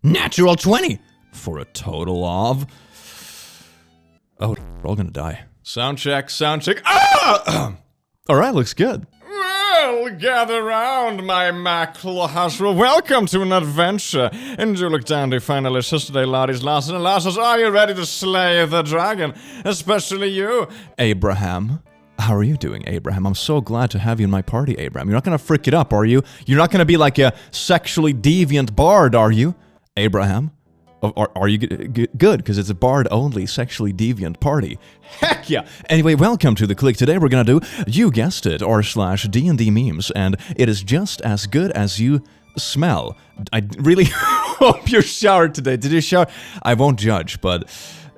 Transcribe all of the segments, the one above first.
Natural 20! For a total of... Oh, we're all gonna die. Sound check, sound check. Ah! Alright, looks good. Well, gather round, my macklers. Welcome to an adventure. And you look dandy finalists today, laddies, lasses, and lasses. Are you ready to slay the dragon? Especially you, Abraham. How are you doing, Abraham? I'm so glad to have you in my party, Abraham. You're not gonna freak it up, are you? You're not gonna be like a sexually deviant bard, are you? Abraham? Are you good? Because it's a bard-only, sexually deviant party. Heck yeah! Anyway, welcome to The Click. Today we're gonna do, you guessed it, r/D&DMemes, and it is just as good as you smell. I really hope you showered today. Did you shower? I won't judge, but...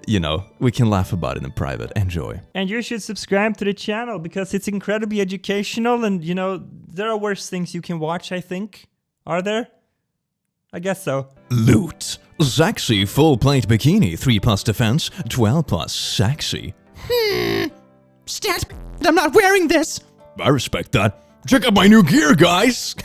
you know, we can laugh about it in private. Enjoy. And you should subscribe to the channel because it's incredibly educational and, you know, there are worse things you can watch, I think. Are there? I guess so. Loot. Sexy full-plate bikini, 3+ defense, 12+ sexy. Stat, I'm not wearing this. I respect that. Check out my new gear, guys.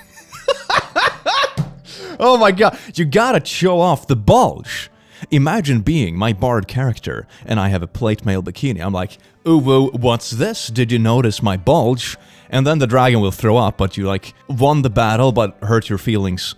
Oh my god, you gotta show off the bulge. Imagine being my bard character, and I have a plate mail bikini. I'm like, ooh, whoa, what's this? Did you notice my bulge? And then the dragon will throw up, but you, like, won the battle, but hurt your feelings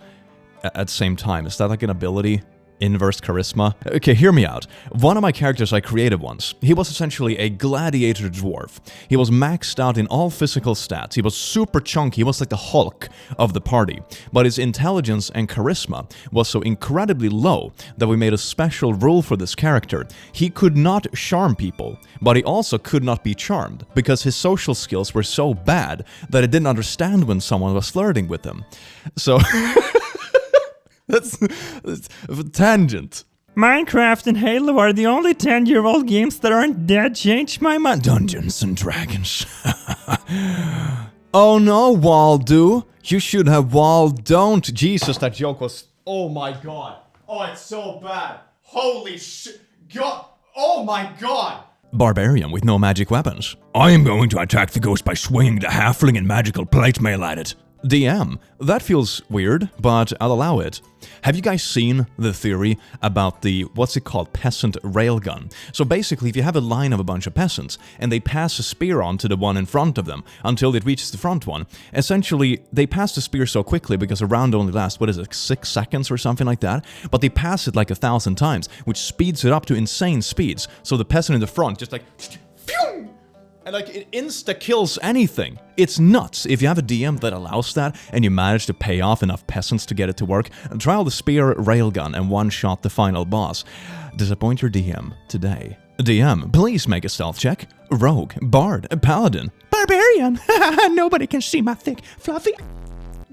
at the same time. Is that, like, an ability? Inverse charisma? Okay, hear me out. One of my characters I created once, he was essentially a gladiator dwarf. He was maxed out in all physical stats. He was super chunky. He was like the Hulk of the party. But his intelligence and charisma was so incredibly low that we made a special rule for this character. He could not charm people, but he also could not be charmed because his social skills were so bad that he didn't understand when someone was flirting with him. So... That's a tangent. Minecraft and Halo are the only 10-year-old games that aren't dead. Change my mind. Dungeons and Dragons. Oh no, Waldo. You should have don't. Jesus, that joke was... oh my god. Oh, it's so bad. Holy shit. God. Oh my god. Barbarian with no magic weapons. I am going to attack the ghost by swinging the halfling and magical plate mail at it. DM. That feels weird, but I'll allow it. Have you guys seen the theory about the, what's it called, peasant railgun? So basically, if you have a line of a bunch of peasants, and they pass a spear on to the one in front of them, until it reaches the front one, essentially, they pass the spear so quickly because a round only lasts, what is it, 6 seconds or something like that? But they pass it like 1,000 times, which speeds it up to insane speeds. So the peasant in the front just like... phew! And like, it insta-kills anything. It's nuts. If you have a DM that allows that, and you manage to pay off enough peasants to get it to work, try out the spear railgun and one-shot the final boss. Disappoint your DM today. DM, please make a stealth check. Rogue, Bard, Paladin. Barbarian. Nobody can see my thick, fluffy...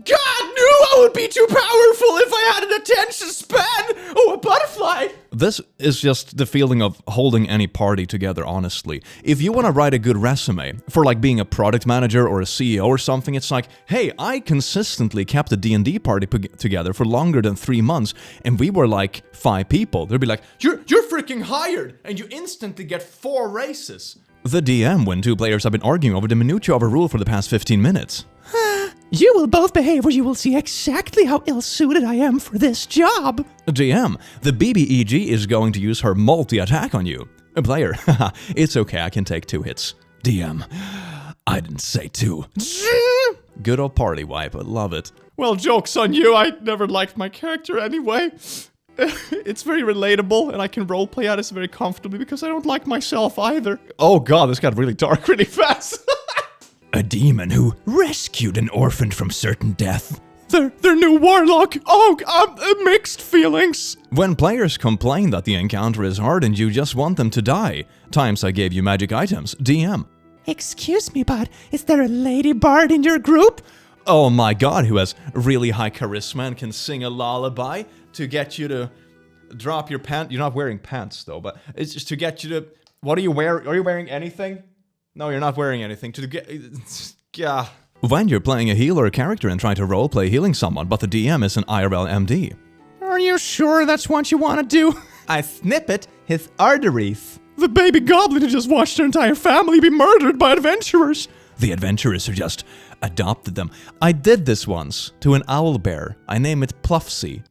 God knew I would be too powerful if I had an attention span! Oh, a butterfly! This is just the feeling of holding any party together, honestly. If you want to write a good resume for like being a product manager or a CEO or something, it's like, hey, I consistently kept a D&D party together for longer than 3 months, and we were like 5 people. They'd be like, you're freaking hired! And you instantly get 4 races. The DM when 2 players have been arguing over the minutiae of a rule for the past 15 minutes. You will both behave or you will see exactly how ill-suited I am for this job. DM, the BBEG is going to use her multi-attack on you. Player, haha, it's okay, I can take 2 hits. DM, I didn't say 2. Good old party wipe, I love it. Well, joke's on you, I never liked my character anyway. It's very relatable, and I can roleplay at it very comfortably because I don't like myself either. Oh god, this got really dark really fast. A demon who rescued an orphan from certain death. Their new warlock. Oh, mixed feelings. When players complain that the encounter is hard and you just want them to die. Times I gave you magic items. DM. Excuse me, bud. Is there a lady bard in your group? Oh my god, who has really high charisma and can sing a lullaby to get you to drop your pants. You're not wearing pants though, but it's just to get you to... What are you wearing? Are you wearing anything? No, you're not wearing anything. To get... yeah. When you're playing a healer character and trying to roleplay healing someone, but the DM is an IRL MD. Are you sure that's what you want to do? I snippet his arteries. The baby goblin who just watched their entire family be murdered by adventurers. The adventurers who just adopted them. I did this once to an owl bear. I name it Pluffsy.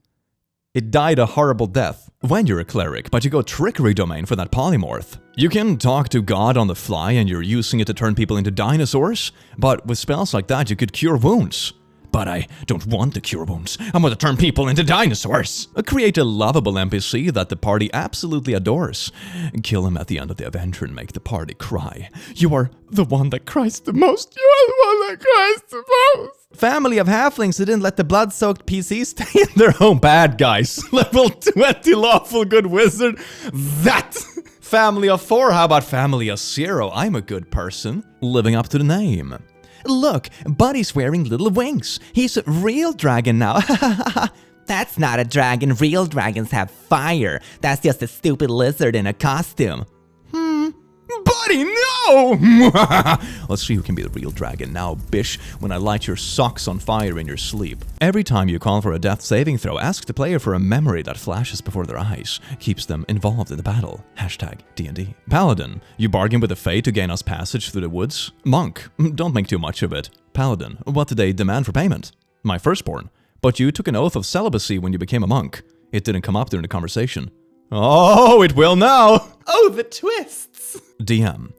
It died a horrible death. When you're a cleric, but you go trickery domain for that polymorph. You can talk to God on the fly and you're using it to turn people into dinosaurs, but with spells like that you could cure wounds. But I don't want to cure wounds. I want to turn people into dinosaurs. Create a lovable NPC that the party absolutely adores. Kill him at the end of the adventure and make the party cry. You are the one that cries the most. You are the one that cries the most. Family of halflings who didn't let the blood-soaked PCs stay in their home. Bad guys. Level 20 lawful good wizard. That. Family of 4. How about family of 0? I'm a good person. Living up to the name. Look, Buddy's wearing little wings. He's a real dragon now. That's not a dragon. Real dragons have fire. That's just a stupid lizard in a costume. Buddy, no! Let's see who can be the real dragon now, bish, when I light your socks on fire in your sleep. Every time you call for a death saving throw, ask the player for a memory that flashes before their eyes, keeps them involved in the battle. Hashtag D&D. Paladin, you bargain with the Fae to gain us passage through the woods. Monk, don't make too much of it. Paladin, what did they demand for payment? My firstborn. But you took an oath of celibacy when you became a monk. It didn't come up during the conversation. Oh, it will now! Oh, the twists! DM.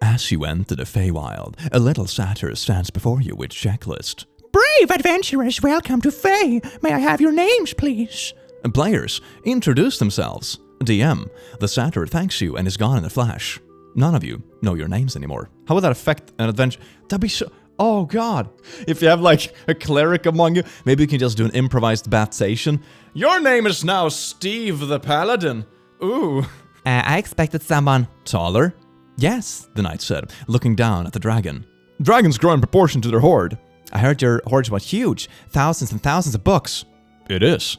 As you enter the Feywild, a little satyr stands before you with checklist. Brave adventurers, welcome to Fey. May I have your names, please? Players, introduce themselves. DM. The satyr thanks you and is gone in a flash. None of you know your names anymore. How would that affect an adventure? That'd be so... Oh god. If you have like a cleric among you, maybe you can just do an improvised baptization. Your name is now Steve the Paladin. Ooh. I expected someone taller. Yes, the knight said, looking down at the dragon. Dragons grow in proportion to their hoard. I heard your hoard's what huge. Thousands and thousands of books. It is.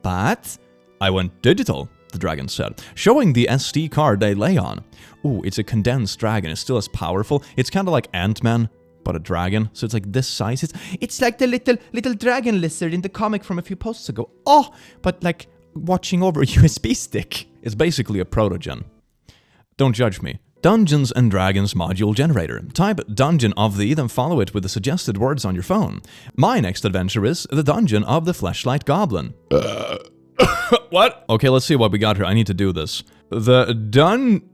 But I went digital, the dragon said, showing the SD card they lay on. Ooh, it's a condensed dragon. It's still as powerful. It's kind of like Ant-Man, but a dragon. So it's like this size. It's like the little dragon lizard in the comic from a few posts ago. Oh, but like watching over a USB stick. It's basically a protogen. Don't judge me. Dungeons and Dragons module generator. Type Dungeon of the, then follow it with the suggested words on your phone. My next adventure is the Dungeon of the Fleshlight Goblin. What? Okay, let's see what we got here. I need to do this. The Dungeon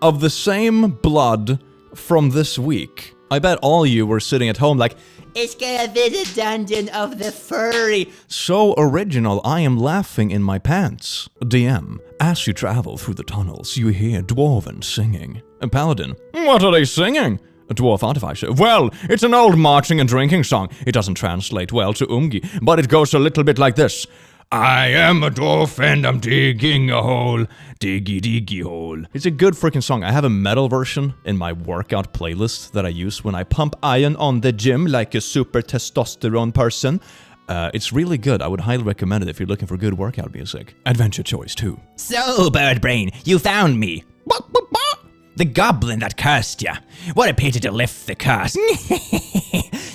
of the same blood from this week. I bet all you were sitting at home like, it's gonna be the Dungeon of the Furry. So original, I am laughing in my pants. DM, as you travel through the tunnels, you hear dwarven singing. A paladin, what are they singing? A dwarf artificer, well, it's an old marching and drinking song. It doesn't translate well to Umgi, but it goes a little bit like this. I am a dwarf and I'm digging a hole. Diggy diggy hole. It's a good freaking song. I have a metal version in my workout playlist that I use when I pump iron on the gym like a super testosterone person. It's really good. I would highly recommend it if you're looking for good workout music. Adventure choice too. So, Birdbrain, you found me. The goblin that cursed ya. What a pity to lift the curse.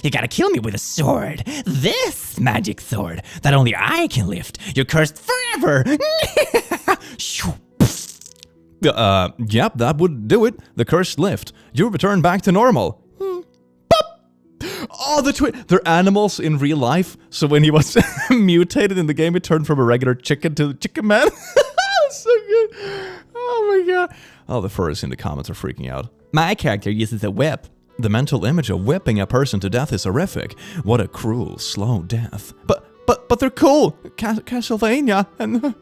You gotta kill me with a sword. This magic sword that only I can lift. You're cursed forever. Yep, that would do it. The curse lift. You return back to normal. Oh, they're animals in real life. So when he was mutated in the game, it turned from a regular chicken to chicken man. So good. Oh my god. Oh, the furries in the comments are freaking out. My character uses a whip. The mental image of whipping a person to death is horrific. What a cruel, slow death. But they're cool. Castlevania and...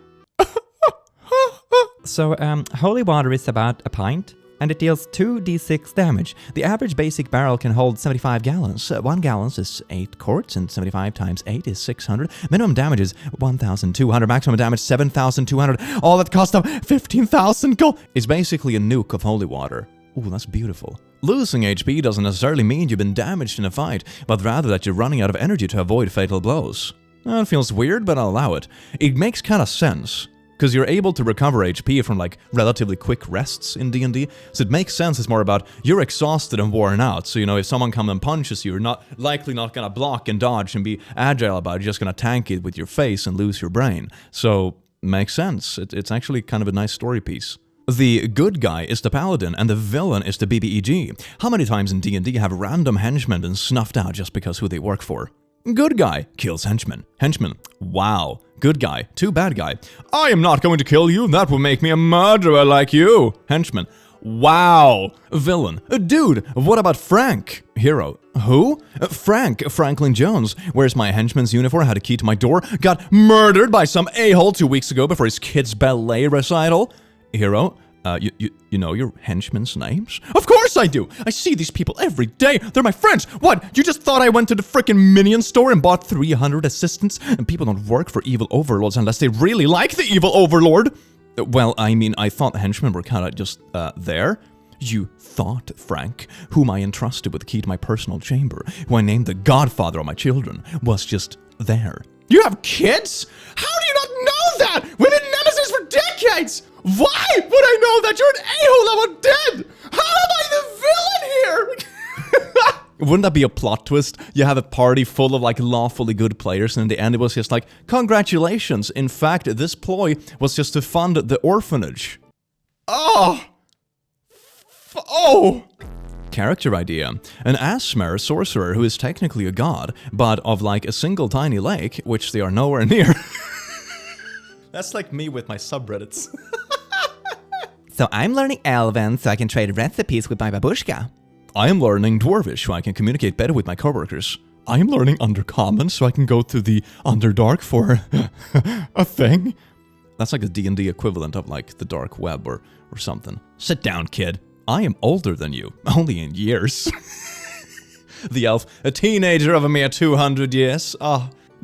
So, holy water is about a pint, and it deals 2d6 damage. The average basic barrel can hold 75 gallons. 1 gallon is 8 quarts, and 75 times 8 is 600. Minimum damage is 1,200. Maximum damage 7,200. All at cost of 15,000 gold. It's basically a nuke of holy water. Ooh, that's beautiful. Losing HP doesn't necessarily mean you've been damaged in a fight, but rather that you're running out of energy to avoid fatal blows. It feels weird, but I'll allow it. It makes kind of sense. Because you're able to recover HP from like relatively quick rests in D&D, so it makes sense. It's more about you're exhausted and worn out, so you know if someone comes and punches you, you're likely not gonna block and dodge and be agile about it. You're just gonna tank it with your face and lose your brain. So makes sense. It's actually kind of a nice story piece. The good guy is the paladin and the villain is the BBEG. How many times in D&D have random henchmen been snuffed out just because who they work for? Good guy kills henchman. Henchman, wow. Good guy, too bad guy. I am not going to kill you, that will make me a murderer like you. Henchman, wow. Villain, dude, what about Frank? Hero, who? Franklin Jones. Wears my henchman's uniform, had a key to my door, got murdered by some a-hole 2 weeks ago before his kid's ballet recital. Hero, you know your henchmen's names? Of course I do! I see these people every day! They're my friends! What? You just thought I went to the frickin' minion store and bought 300 assistants? And people don't work for evil overlords unless they really like the evil overlord! Well, I mean, I thought henchmen were kinda just, there. You thought Frank, whom I entrusted with the key to my personal chamber, who I named the godfather of my children, was just there. You have kids? How do you not know that? We've been nemesis for decades! Why would I know that you're an a-hole that was dead? How am I the villain here? Wouldn't that be a plot twist? You have a party full of like lawfully good players and in the end it was just like, congratulations, in fact this ploy was just to fund the orphanage. Oh! Character idea. An Asmer sorcerer who is technically a god, but of like a single tiny lake, which they are nowhere near. That's like me with my subreddits. So I'm learning Elven so I can trade recipes with my babushka. I am learning Dwarvish so I can communicate better with my coworkers. I am learning Undercommon so I can go to the Underdark for a thing. That's like the D&D equivalent of like the dark web or something. Sit down, kid. I am older than you, only in years. The elf, a teenager of a mere 200 years.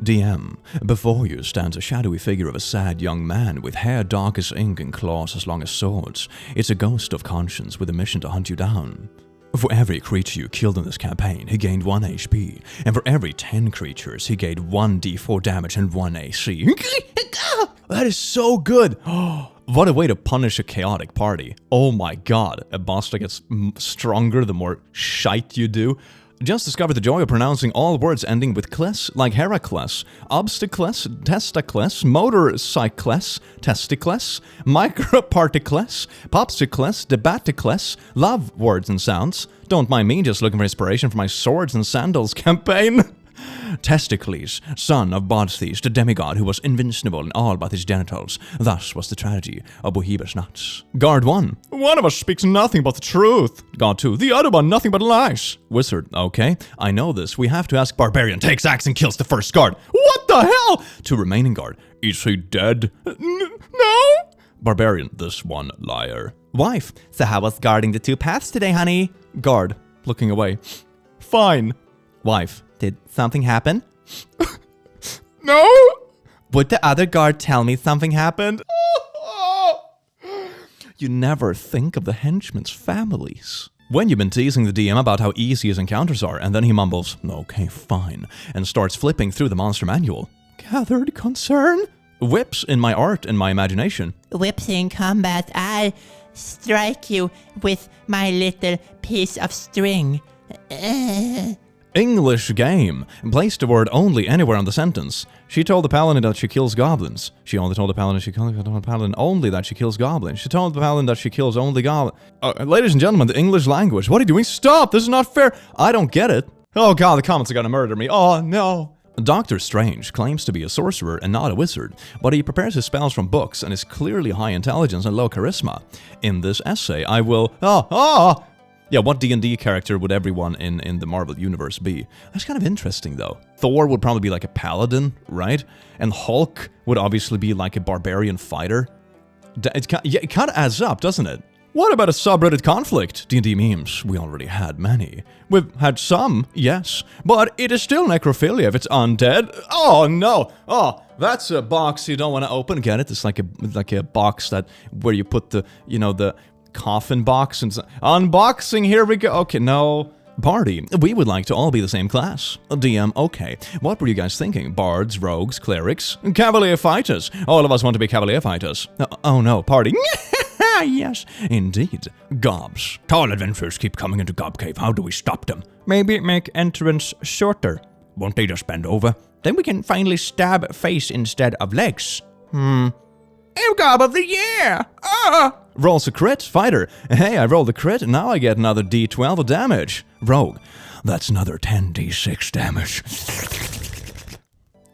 DM, before you stands a shadowy figure of a sad young man with hair dark as ink and claws as long as swords. It's a ghost of conscience with a mission to hunt you down. For every creature you killed in this campaign, he gained 1 HP, and for every 10 creatures, he gained 1 d4 damage and 1 AC. That is so good! What a way to punish a chaotic party. Oh my god, a boss that gets stronger the more shite you do. Just discovered the joy of pronouncing all words ending with "cles," like Heracles, obstacles, testicles, motorcycles, testicles, microparticles, popsicles, debaticles, love words and sounds. Don't mind me just looking for inspiration for my swords and sandals campaign. Testicles, son of Bodthes, the demigod who was invincible in all but his genitals. Thus was the tragedy of Bohemus Nuts. Guard 1. One of us speaks nothing but the truth. Guard 2. The other one nothing but lies. Wizard. Okay, I know this. We have to ask Barbarian. Takes axe and kills the first guard. What the hell? To remaining guard. Is he dead? No? Barbarian. This one liar. Wife. So how was guarding the 2 paths today, honey? Guard. Looking away. Fine. Wife. Did something happen? No? Would the other guard tell me something happened? You never think of the henchmen's families. When you've been teasing the DM about how easy his encounters are, and then he mumbles, okay, fine, and starts flipping through the monster manual. Gathered concern? Whips in my art and my imagination. Whips in combat, I'll strike you with my little piece of string. English game. Place the word only anywhere on the sentence. She told the paladin that she kills goblins. She only told the paladin she kills the paladin only that she kills goblins. She told the paladin that she kills only goblins. Ladies and gentlemen, the English language. What are you doing? Stop! This is not fair. I don't get it. Oh god, the comments are gonna murder me. Oh no. Doctor Strange claims to be a sorcerer and not a wizard, but he prepares his spells from books and is clearly high intelligence and low charisma. In this essay, I will... Yeah, what D&D character would everyone in the Marvel Universe be? That's kind of interesting, though. Thor would probably be like a paladin, right? And Hulk would obviously be like a barbarian fighter. It kind of adds up, doesn't it? What about a subreddit conflict? D&D memes. We already had many. We've had some, yes, but it is still necrophilia if it's undead. Oh, no. Oh, that's a box you don't want to open. Get it? It's like a box that where you put the, you know, the coffin box and unboxing. Here we go. Okay, no. Party. We would like to all be the same class. DM, okay. What were you guys thinking? Bards, rogues, clerics, cavalier fighters. All of us want to be cavalier fighters. Oh no, party. Yes, indeed. Gobs. Tall adventurers keep coming into Gob Cave. How do we stop them? Maybe make entrance shorter. Won't they just bend over? Then we can finally stab face instead of legs. Gob of the year! Rolls a crit, fighter. Hey, I rolled a crit, and now I get another d12 of damage. Rogue. That's another 10d6 damage.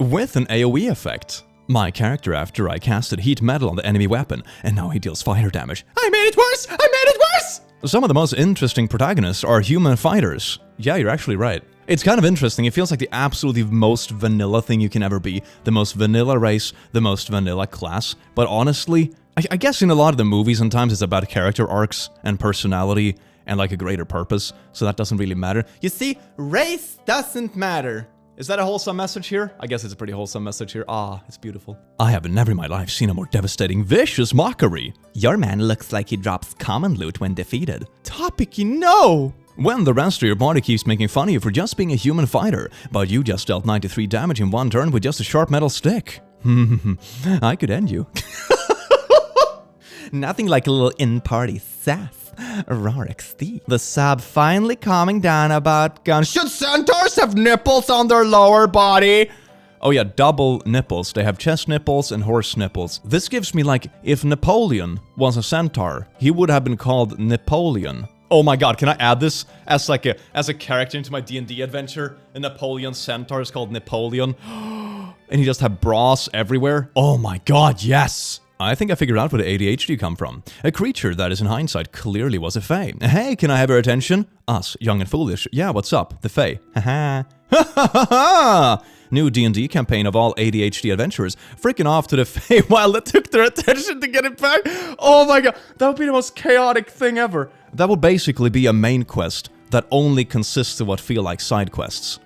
with an AoE effect. My character, after I casted heat metal on the enemy weapon, and now he deals fire damage. I made it worse! I made it worse! Some of the most interesting protagonists are human fighters. Yeah, you're actually right. It's kind of interesting. It feels like the absolutely most vanilla thing you can ever be. The most vanilla race, the most vanilla class. But honestly, I guess in a lot of the movies sometimes it's about character arcs and personality and like a greater purpose, so that doesn't really matter. You see, race doesn't matter. Is that a wholesome message here? I guess it's a pretty wholesome message here. Ah, it's beautiful. I have never in my life seen a more devastating, vicious mockery. Your man looks like he drops common loot when defeated. Topicy, no! When the rest of your body keeps making fun of you for just being a human fighter, but you just dealt 93 damage in one turn with just a sharp metal stick. I could end you. Nothing like a little in-party sass. RXD. The sub finally calming down about guns. Should centaurs have nipples on their lower body? Oh yeah, double nipples. They have chest nipples and horse nipples. This gives me like, if Napoleon was a centaur, he would have been called Napoleon. Oh my god, can I add this as like a character into my D&D adventure? A Napoleon centaur is called Napoleon. And he just have bras everywhere. Oh my god, yes! I think I figured out where the ADHD come from. A creature that is in hindsight clearly was a Fey. Hey, can I have your attention? Us, young and foolish. Yeah, what's up? The Fey. Haha. Ha. New D&D campaign of all ADHD adventurers freaking off to the Feywild that took their attention to get it back. Oh my god, that would be the most chaotic thing ever. That would basically be a main quest that only consists of what feel like side quests.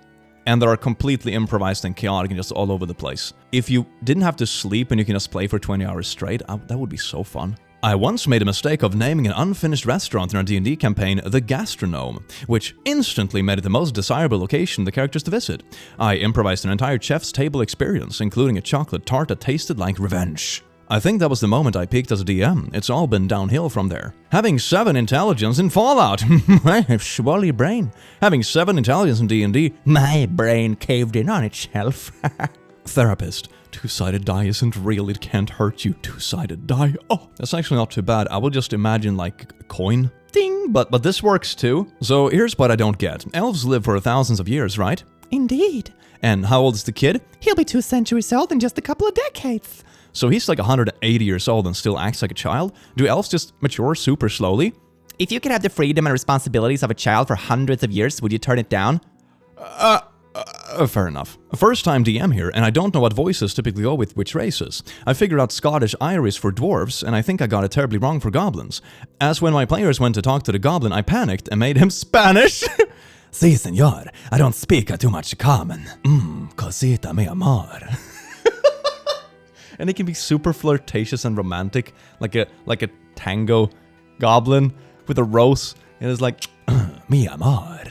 And they are completely improvised and chaotic and just all over the place. If you didn't have to sleep and you can just play for 20 hours straight, that would be so fun. I once made a mistake of naming an unfinished restaurant in our D&D campaign the Gastronome, which instantly made it the most desirable location the characters to visit. I improvised an entire chef's table experience, including a chocolate tart that tasted like revenge. I think that was the moment I peaked as a DM. It's all been downhill from there. Having 7 intelligence in Fallout. I have swolly brain. Having 7 intelligence in D&D. My brain caved in on itself. Therapist. Two-sided die isn't real. It can't hurt you. Two-sided die. Oh, that's actually not too bad. I will just imagine like a coin. Ding. But this works too. So here's what I don't get. Elves live for thousands of years, right? Indeed. And how old is the kid? He'll be 2 centuries old in just a couple of decades. So he's like 180 years old and still acts like a child? Do elves just mature super slowly? If you could have the freedom and responsibilities of a child for hundreds of years, would you turn it down? Fair enough. First time DM here, and I don't know what voices typically go with which races. I figured out Scottish Irish for dwarves, and I think I got it terribly wrong for goblins. As when my players went to talk to the goblin, I panicked and made him Spanish. Si, senor, I don't speak too much common. Cosita mi amor. And it can be super flirtatious and romantic, like a tango goblin with a rose, and it's like, mi amor.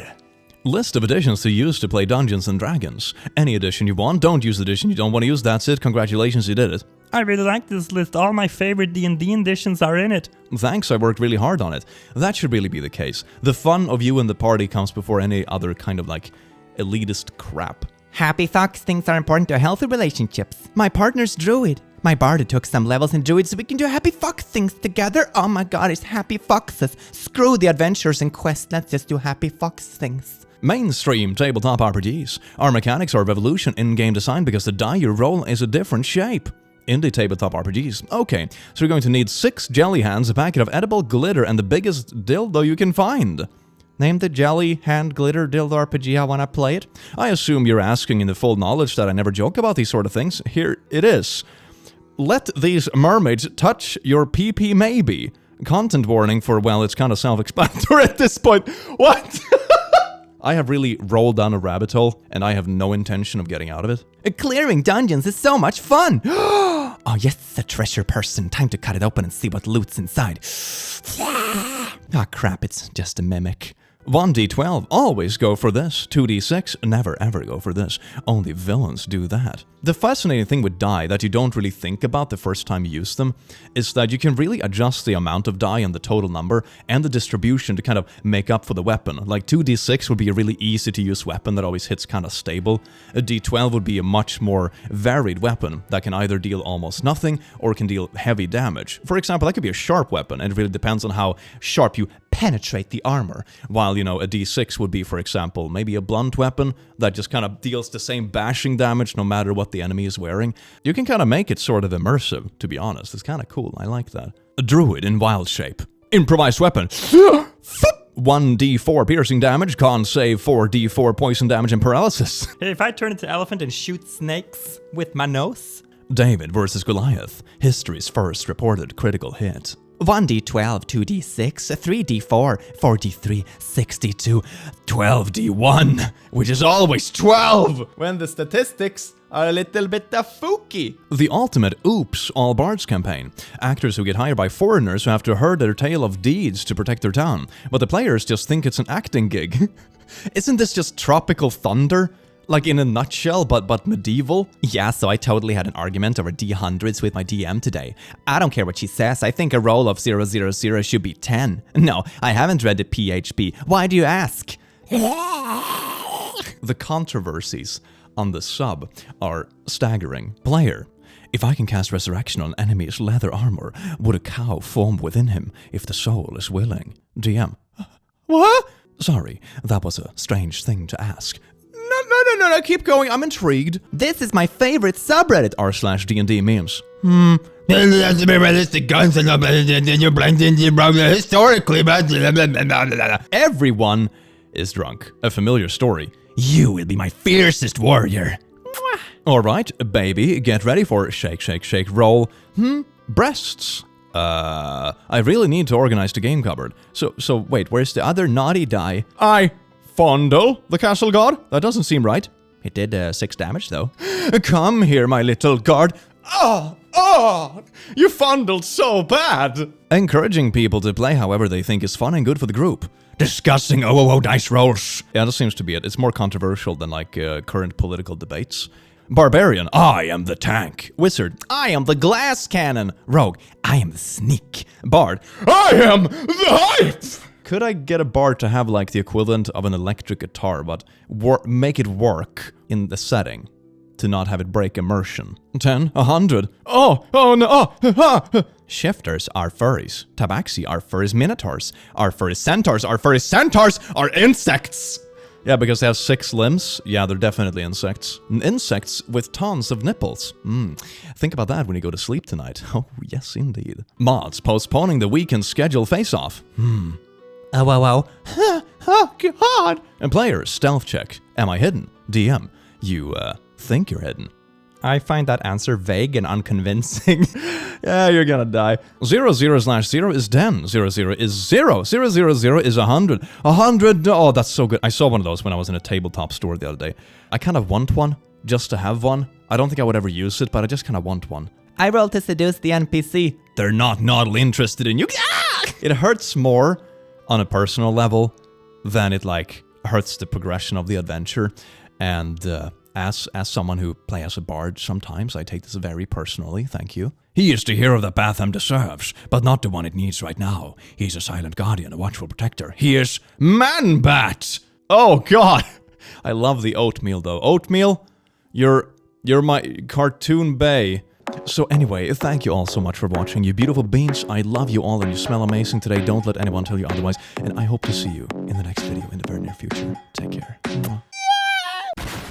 List of editions to use to play Dungeons & Dragons. Any edition you want, don't use the edition you don't want to use, that's it, congratulations, you did it. I really like this list, all my favorite D&D editions are in it. Thanks, I worked really hard on it. That should really be the case. The fun of you and the party comes before any other kind of like elitist crap. Happy fox things are important to healthy relationships. My partner's druid. My bard took some levels in druid so we can do happy fox things together. Oh my god, it's happy foxes. Screw the adventures and quests, let's just do happy fox things. Mainstream tabletop RPGs. Our mechanics are of evolution in-game design because the die you roll is a different shape. Indie tabletop RPGs. Okay, so you're going to need 6 jelly hands, a packet of edible glitter, and the biggest dildo you can find. Name the jelly hand glitter dildo RPG, I wanna play it. I assume you're asking in the full knowledge that I never joke about these sort of things. Here it is. Let these mermaids touch your PP maybe. Content warning for, well, it's kind of self-explanatory at this point. What? I have really rolled down a rabbit hole, and I have no intention of getting out of it. Clearing dungeons is so much fun! Oh yes, a treasure person. Time to cut it open and see what loot's inside. Ah crap, it's just a mimic. 1d12, always go for this. 2d6, never ever go for this. Only villains do that. The fascinating thing with die that you don't really think about the first time you use them is that you can really adjust the amount of die and the total number and the distribution to kind of make up for the weapon. Like 2d6 would be a really easy to use weapon that always hits kind of stable. A d12 would be a much more varied weapon that can either deal almost nothing or can deal heavy damage. For example, that could be a sharp weapon, and it really depends on how sharp you penetrate the armor. While, you know, a d6 would be, for example, maybe a blunt weapon that just kind of deals the same bashing damage no matter what the enemy is wearing. You can kind of make it sort of immersive, to be honest. It's kind of cool. I like that. A druid in wild shape. Improvised weapon. 1d4 piercing damage, con save 4d4 poison damage and paralysis. Hey, if I turn into elephant and shoot snakes with my nose? David versus Goliath. History's first reported critical hit. 1d12, 2d6, 3d4, 4d3, 62, 12d1, which is always 12 when the statistics are a little bit fooky. The ultimate Oops All Bards campaign. Actors who get hired by foreigners who have to herd their tale of deeds to protect their town, but the players just think it's an acting gig. Isn't this just Tropical Thunder? Like in a nutshell, but medieval? Yeah, so I totally had an argument over D100s with my DM today. I don't care what she says, I think a roll of 000 should be 10. No, I haven't read the PHP. Why do you ask? The controversies on the sub are staggering. Player, if I can cast Resurrection on enemy's leather armor, would a cow form within him if the soul is willing? DM, what? Sorry, that was a strange thing to ask. No, keep going, I'm intrigued. This is my favorite subreddit. r/D&DMemes. That's to be realistic guns and you're blending historically, but Everyone is drunk. A familiar story. You will be my fiercest warrior. Alright, baby, get ready for shake, shake, shake, roll. Breasts. I really need to organize the game cupboard. So wait, where's the other naughty die? I fondle the castle god? That doesn't seem right. It did 6 damage though. Come here, my little guard. Oh, you fondled so bad. Encouraging people to play however they think is fun and good for the group. Discussing dice rolls. Yeah, that seems to be it. It's more controversial than like current political debates. Barbarian, I am the tank. Wizard, I am the glass cannon. Rogue, I am the sneak. Bard, I am the hype. could I get a bard to have like the equivalent of an electric guitar, but make it work in the setting to not have it break immersion? 10, 100. Oh no. Shifters are furries. Tabaxi are furries. Minotaurs are furries. Centaurs are insects. Yeah, because they have 6 limbs. Yeah, they're definitely insects. Insects with tons of nipples. Think about that when you go to sleep tonight. Oh, yes, indeed. Mods postponing the weekend schedule face-off. Oh, God. And players, stealth check. Am I hidden? DM, you, think you're hidden. I find that answer vague and unconvincing. Yeah, you're gonna die. 00/0 is 10. 00 is 0. 000 is 100. 100. Oh, that's so good. I saw one of those when I was in a tabletop store the other day. I kind of want one just to have one. I don't think I would ever use it, but I just kind of want one. I rolled to seduce the NPC. They're not interested in you. It hurts more on a personal level than it like hurts the progression of the adventure. And as someone who plays as a bard, sometimes I take this very personally, thank you. He is the hero that Batham deserves, but not the one it needs right now. He's a silent guardian, a watchful protector. He is Man-Bat! Oh, God! I love the oatmeal, though. Oatmeal, you're my cartoon bae. So anyway, thank you all so much for watching, you beautiful beans. I love you all and you smell amazing today. Don't let anyone tell you otherwise. And I hope to see you in the next video in the very near future. Take care. Mwah.